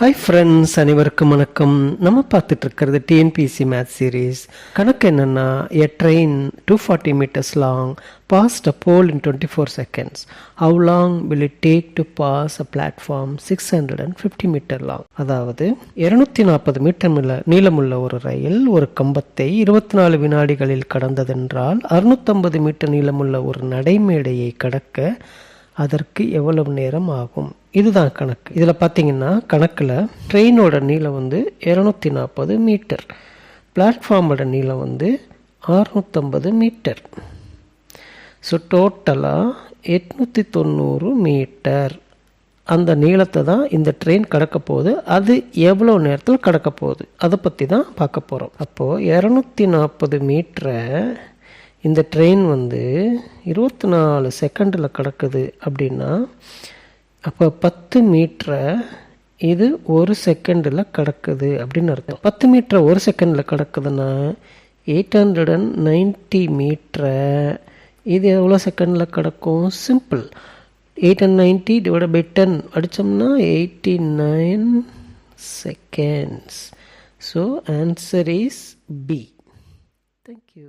Hi friends, அனைவருக்கும் வணக்கம். நம்ம பார்த்துட்டு இருக்கிறது டிஎன்பிஎஸ்சி மேத்ஸ் சீரீஸ். கணக்கு என்னென்னா, எ train 240 meters long passed a pole in 24 seconds. How long will it take to pass a platform 650 meter long? அதாவது 240 மீட்டர் நீளமுள்ள ஒரு ரயில் ஒரு கம்பத்தை 24 வினாடிகளில் கடந்ததென்றால் 650 மீட்டர் நீளமுள்ள ஒரு நடைமேடையை கடக்க அதற்கு எவ்வளவு நேரம் ஆகும்? இதுதான் கணக்கு. இதில் பார்த்தீங்கன்னா கணக்கில் ட்ரெயினோட நீளம் 240 மீட்டர், பிளாட்ஃபார்மோட நீளம் 650 மீட்டர். ஸோ டோட்டலாக 890 மீட்டர் அந்த நீளத்தை தான் இந்த ட்ரெயின் கடக்க போகுது. அது எவ்வளோ நேரத்தில் கடக்க போகுது அதை பற்றி தான் பார்க்க போகிறோம். அப்போது 240 மீட்டரை இந்த ட்ரெயின் 24 செகண்டில் கடக்குது அப்படின்னா, அப்போ 10 மீட்டரை இது 1 செகண்டில் கடக்குது அப்படின்னு அர்த்தம். 10 மீட்டரை 1 செகண்டில் கடக்குதுன்னா 890 மீட்டரை இது எவ்வளோ செகண்டில் கடக்கும்? சிம்பிள், 890 டிவைட் பை 10 அடித்தோம்னா 89 seconds. So answer is B. Thank you.